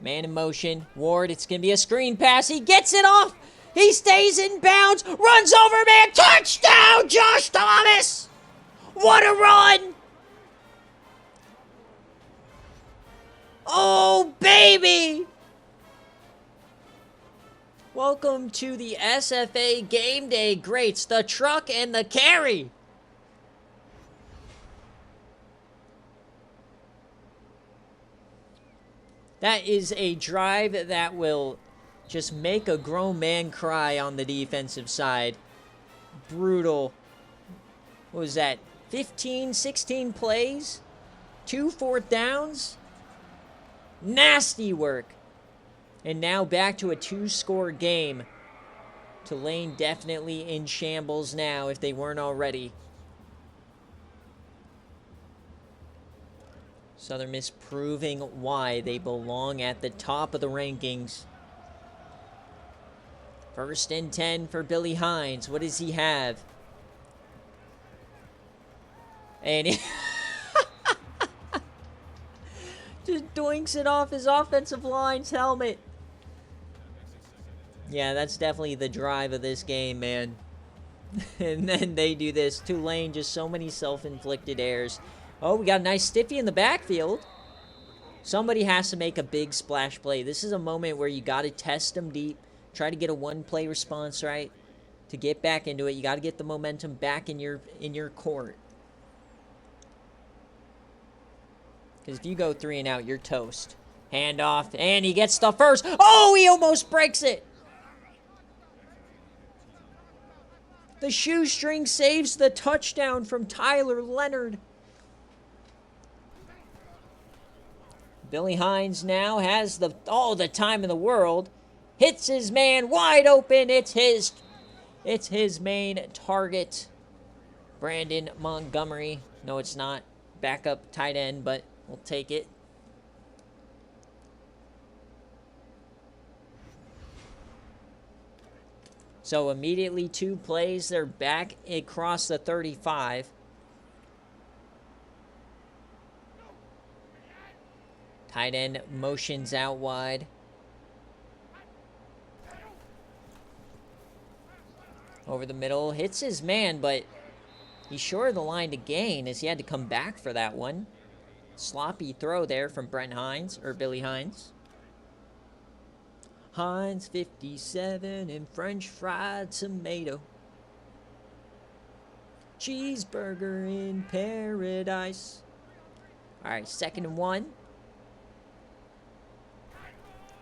Man in motion. Ward, it's going to be a screen pass. He gets it off. He stays in bounds. Runs over, man. Touchdown, Josh Thomas. What a run. Oh, baby. Welcome to the SFA Gameday greats. The truck and the carry. That is a drive that will just make a grown man cry on the defensive side. Brutal. What was that? 15, 16 plays? 2 fourth downs? Nasty work. And now back to a 2-score game. Tulane definitely in shambles now if they weren't already. Southern Miss proving why they belong at the top of the rankings. First and 10 for Billy Hines. What does he have? And he just doinks it off his offensive line's helmet. Yeah, that's definitely the drive of this game, man. And then they do this. Tulane, just so many self-inflicted errors. Oh, we got a nice stiffy in the backfield. Somebody has to make a big splash play. This is a moment where you got to test them deep. Try to get a one-play response, right? To get back into it, you got to get the momentum back in your court. Because if you go 3 and out, you're toast. Hand off, and he gets the first. Oh, he almost breaks it. The shoestring saves the touchdown from Tyler Leonard. Billy Hines now has all the time in the world. Hits his man wide open. It's his main target. Brandon Montgomery. No, it's not. Backup tight end, but we'll take it. So immediately 2 plays. They're back across the 35. Tight end motions out wide. Over the middle. Hits his man, but he's short of the line to gain as he had to come back for that one. Sloppy throw there from Billy Hines. Hines 57 and French fried tomato. Cheeseburger in paradise. All right, 2nd and 1.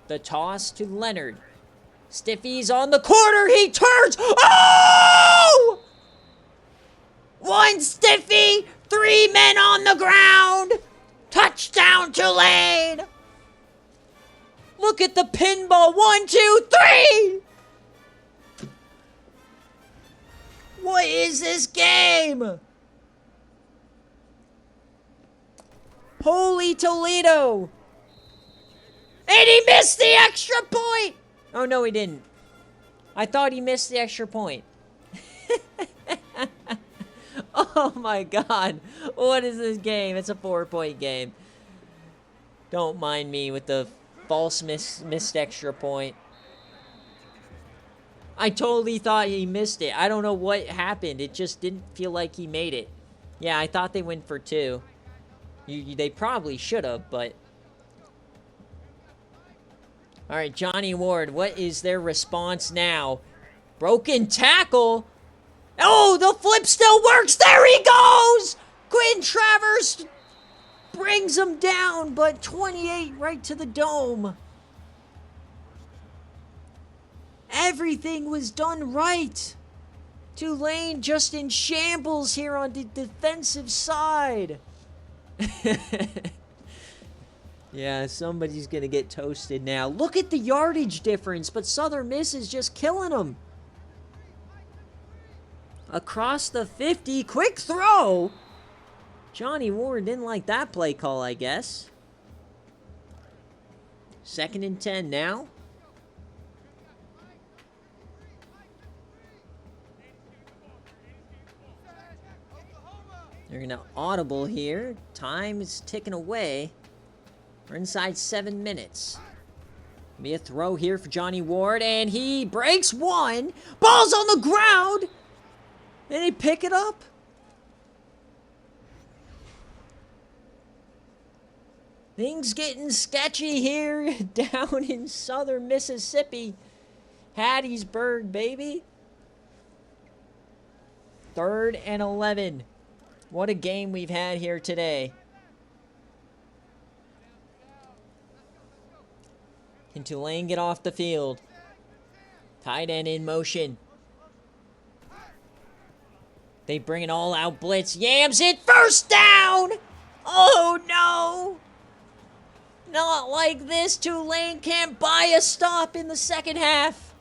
The toss to Leonard. Stiffy's on the corner. He turns. Oh! 1 stiffy. 3 men on the ground. Touchdown, Tulane. Look at the pinball. 1, 2, 3. What is this game? Holy Toledo. And he missed the extra point! Oh, no, he didn't. I thought he missed the extra point. Oh, my God. What is this game? It's a 4-point game. Don't mind me with the false missed extra point. I totally thought he missed it. I don't know what happened. It just didn't feel like he made it. Yeah, I thought they went for 2. They probably should have, but... All right, Johnny Ward, what is their response now? Broken tackle. Oh, the flip still works. There he goes. Quinn Travers brings him down, but 28 right to the dome. Everything was done right. Tulane just in shambles here on the defensive side. Yeah, somebody's going to get toasted now. Look at the yardage difference, but Southern Miss is just killing them. Across the 50, quick throw. Johnny Ward didn't like that play call, I guess. 2nd and 10 now. They're going to audible here. Time is ticking away. We're inside 7 minutes. Be a throw here for Johnny Ward, and he breaks one. Ball's on the ground. And they pick it up. Things getting sketchy here down in southern Mississippi. Hattiesburg, baby. 3rd and 11. What a game we've had here today. Can Tulane get off the field? Tight end in motion. They bring an all-out blitz. Yams it. 1st down! Oh, no! Not like this. Tulane can't buy a stop in the 2nd half.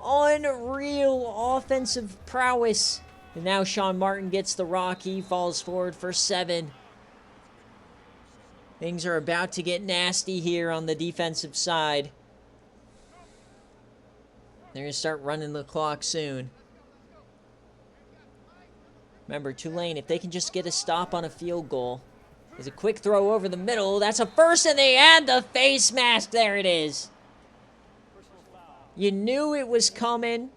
Unreal offensive prowess. And now Sean Martin gets the rock. He falls forward for 7. Things are about to get nasty here on the defensive side. They're going to start running the clock soon. Remember, Tulane, if they can just get a stop on a field goal. There's a quick throw over the middle. That's a 1st, and they add the face mask. There it is. You knew it was coming.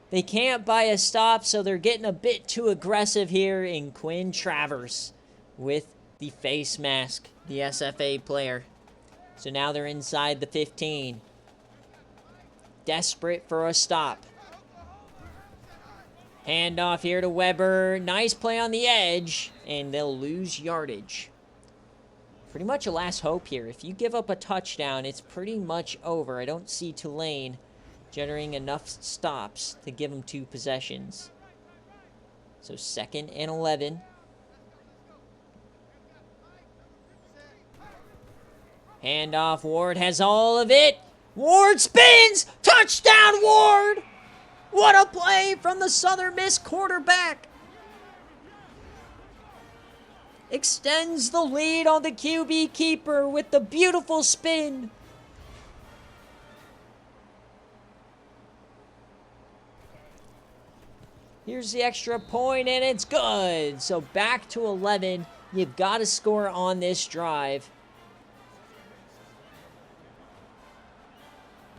They can't buy a stop, so they're getting a bit too aggressive here in Quinn Travers with the face mask, the SFA player. So now they're inside the 15. Desperate for a stop. Handoff here to Weber. Nice play on the edge, and they'll lose yardage. Pretty much a last hope here. If you give up a touchdown, it's pretty much over. I don't see Tulane generating enough stops to give them 2 possessions. So 2nd and 11. Handoff. Ward has all of it. Ward spins. Touchdown, Ward. What a play from the Southern Miss quarterback. Extends the lead on the QB keeper with the beautiful spin. Here's the extra point, and it's good. So back to 11. You've got to score on this drive.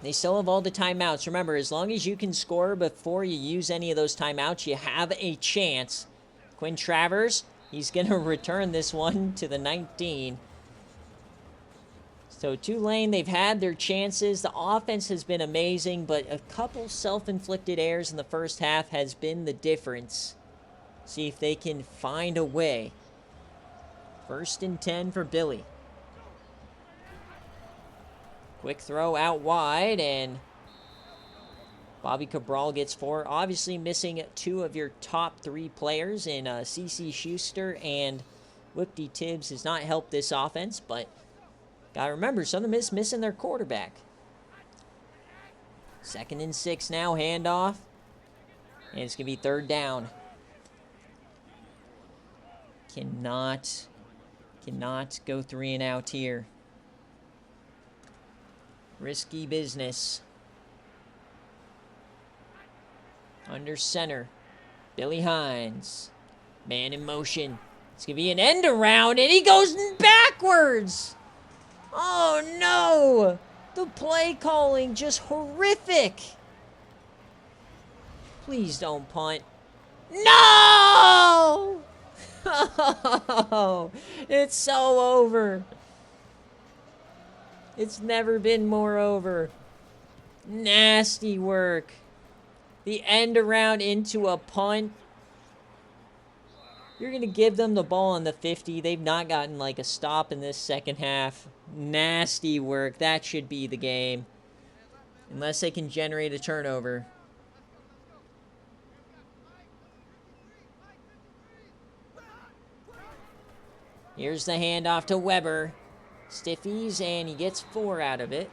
They still have all the timeouts. Remember, as long as you can score before you use any of those timeouts, you have a chance. Quinn Travers, he's going to return this one to the 19. So Tulane, they've had their chances. The offense has been amazing, but a couple self-inflicted errors in the 1st half has been the difference. See if they can find a way. 1st and 10 for Billy. Quick throw out wide, and Bobby Cabral gets 4. Obviously missing 2 of your top 3 players in C.C. Schuster, and Whip-D Tibbs has not helped this offense, but gotta remember, Southern Miss missing their quarterback. 2nd and 6 now, handoff, and it's gonna be 3rd down. Cannot go 3 and out here. Risky business. Under center. Billy Hines. Man in motion. It's going to be an end around, and he goes backwards. Oh, no. The play calling just horrific. Please don't punt. No! Oh, it's so over. It's never been more over. Nasty work. The end around into a punt. You're going to give them the ball on the 50. They've not gotten like a stop in this 2nd half. Nasty work. That should be the game. Unless they can generate a turnover. Here's the handoff to Weber. Stiffies, and he gets 4 out of it.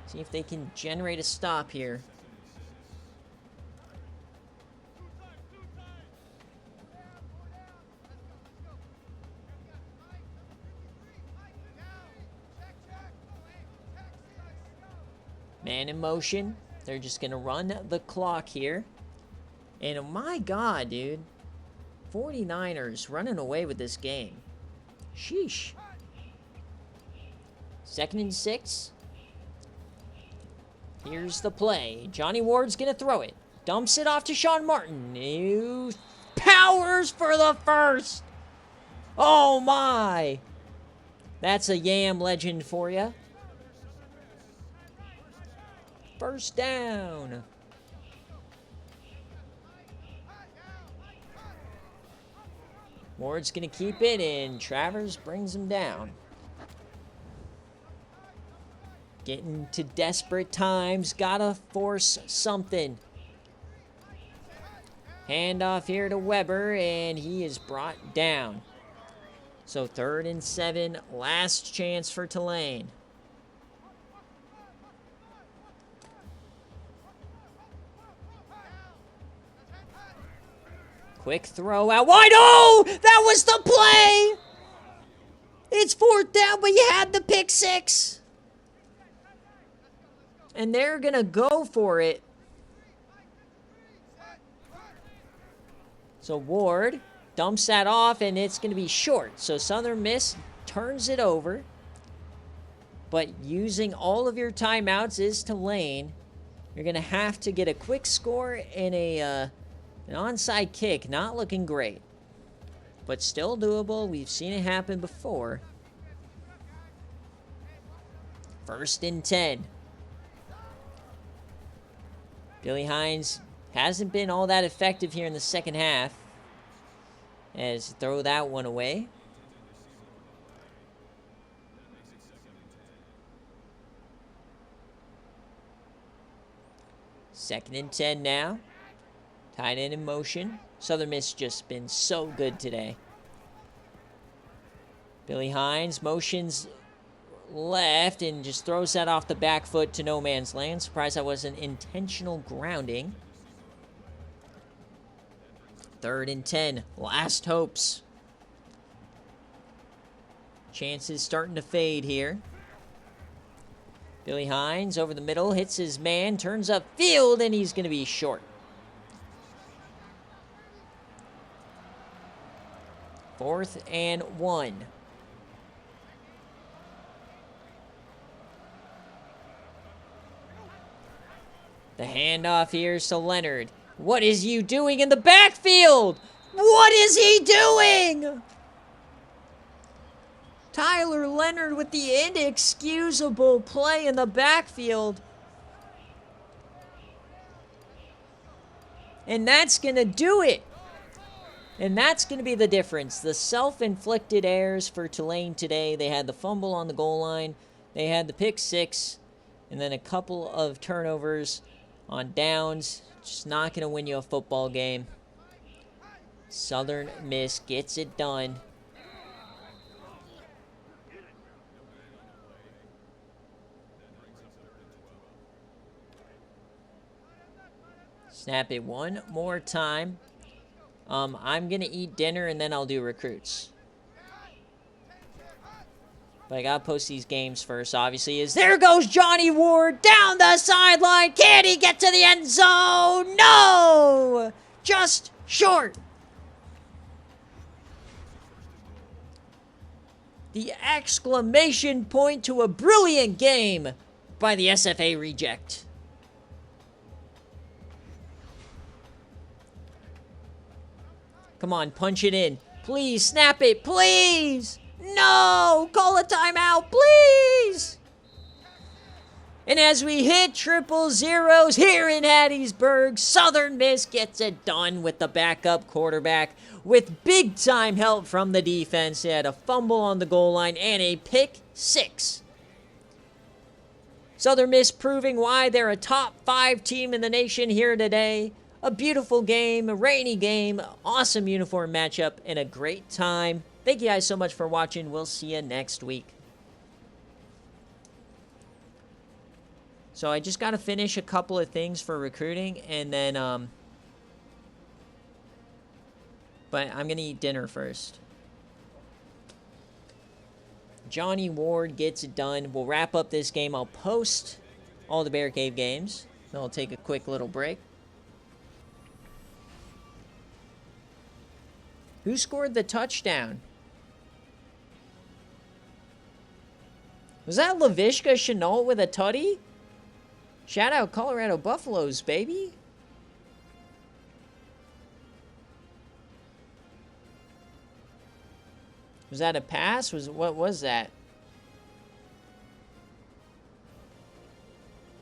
See if they can generate a stop here. Man in motion. They're just going to run the clock here. And oh my God, dude. 49ers running away with this game. Sheesh. 2nd and 6. Here's the play. Johnny Ward's going to throw it. Dumps it off to Sean Martin. New powers for the first. Oh my. That's a Yam legend for you. First down. Ward's going to keep it, and Travers brings him down. Getting to desperate times. Gotta force something. Handoff here to Weber, and he is brought down. So 3rd and 7. Last chance for Tulane. Quick throw out wide. Oh, that was the play. It's 4th down, but you had the pick 6. And they're going to go for it. So Ward dumps that off, and it's going to be short. So Southern Miss turns it over. But using all of your timeouts is Tulane. You're going to have to get a quick score and an onside kick. Not looking great, but still doable. We've seen it happen before. 1st and 10. Billy Hines hasn't been all that effective here in the second half. As throw that one away. Second and 10 now. Tight end in motion. Southern Miss just been so good today. Billy Hines motions left and just throws that off the back foot to no man's land. Surprised that wasn't intentional grounding. 3rd and 10. Last hopes. Chances starting to fade here. Billy Hines over the middle, hits his man, turns up field, and he's going to be short. 4th and 1. The handoff here to Leonard. What is you doing in the backfield? What is he doing? Tyler Leonard with the inexcusable play in the backfield. And that's going to do it. And that's going to be the difference. The self-inflicted errors for Tulane today. They had the fumble on the goal line. They had the pick 6. And then a couple of turnovers on downs. Just not going to win you a football game. Southern Miss gets it done. Snap it one more time. I'm going to eat dinner and then I'll do recruits. But I got to post these games first, obviously. There goes Johnny Ward down the sideline. Can he get to the end zone? No! Just short. The exclamation point to a brilliant game by the SFA reject. Come on, punch it in. Please, snap it, please! No! Call a timeout, please! And as we hit triple zeros here in Hattiesburg, Southern Miss gets it done with the backup quarterback with big-time help from the defense. They had a fumble on the goal line and a pick 6. Southern Miss proving why they're a top 5 team in the nation here today. A beautiful game, a rainy game, awesome uniform matchup, and a great time. Thank you guys so much for watching. We'll see you next week. So I just got to finish a couple of things for recruiting, and then, but I'm going to eat dinner first. Johnny Ward gets it done. We'll wrap up this game. I'll post all the BearCave games. Then I'll take a quick little break. Who scored the touchdown? Was that Lavishka Chenault with a tutty? Shout out Colorado Buffaloes, baby. Was that a pass? What was that?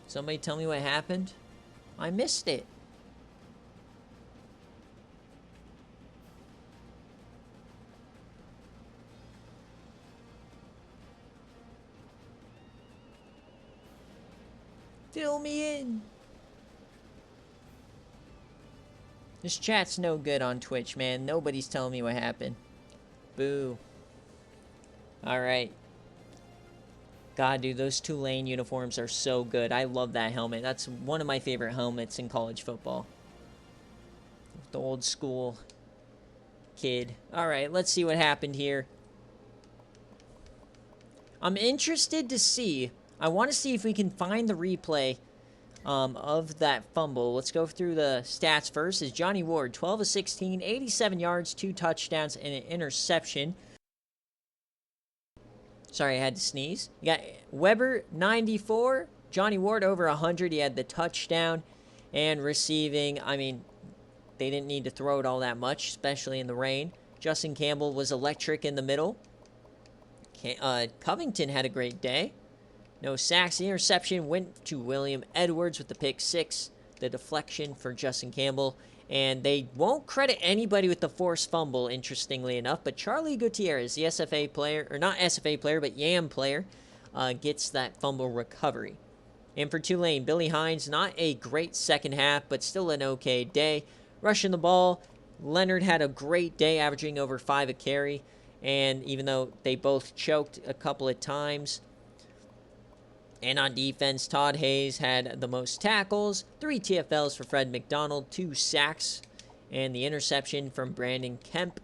Somebody tell me what happened? I missed it. Fill me in. This chat's no good on Twitch, man. Nobody's telling me what happened. Boo. Alright. God, dude, those Tulane uniforms are so good. I love that helmet. That's one of my favorite helmets in college football. The old school kid. Alright, let's see what happened here. I'm interested to see. I want to see if we can find the replay of that fumble. Let's go through the stats first. Is Johnny Ward, 12 of 16, 87 yards, 2 touchdowns, and an interception. Sorry, I had to sneeze. You got Weber, 94. Johnny Ward, over 100. He had the touchdown. And receiving, I mean, they didn't need to throw it all that much, especially in the rain. Justin Campbell was electric in the middle. Covington had a great day. No sacks. The interception went to William Edwards with the pick 6. The deflection for Justin Campbell. And they won't credit anybody with the forced fumble, interestingly enough. But Charlie Gutierrez, the SFA player, or not SFA player, but YAM player, gets that fumble recovery. And for Tulane, Billy Hines, not a great second half, but still an okay day. Rushing the ball, Leonard had a great day, averaging over 5 a carry. And even though they both choked a couple of times. And on defense, Todd Hayes had the most tackles, 3 TFLs for Fred McDonald, 2 sacks, and the interception from Brandon Kemp,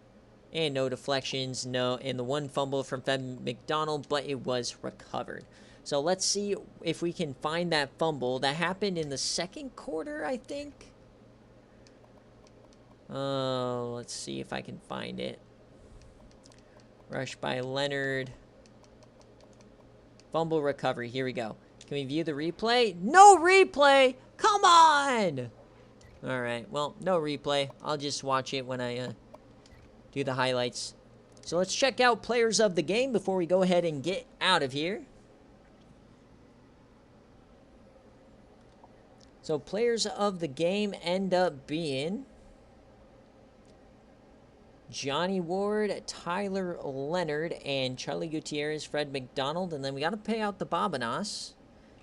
and no deflections, and the 1 fumble from Fred McDonald, but it was recovered. So let's see if we can find that fumble. That happened in the second quarter, I think. Let's see if I can find it. Rush by Leonard. Fumble recovery. Here we go. Can we view the replay? No replay! Come on! Alright, well, no replay. I'll just watch it when I do the highlights. So let's check out players of the game before we go ahead and get out of here. So players of the game end up being Johnny Ward, Tyler Leonard, and Charlie Gutierrez, Fred McDonald. And then we got to pay out the Bobinas.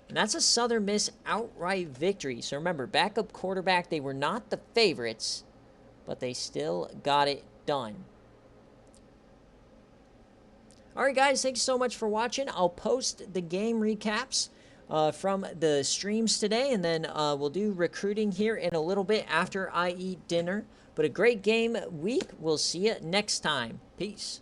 And that's a Southern Miss outright victory. So remember, backup quarterback, they were not the favorites, but they still got it done. Alright guys, thanks so much for watching. I'll post the game recaps from the streams today. And then we'll do recruiting here in a little bit after I eat dinner. But a great game week. We'll see you next time. Peace.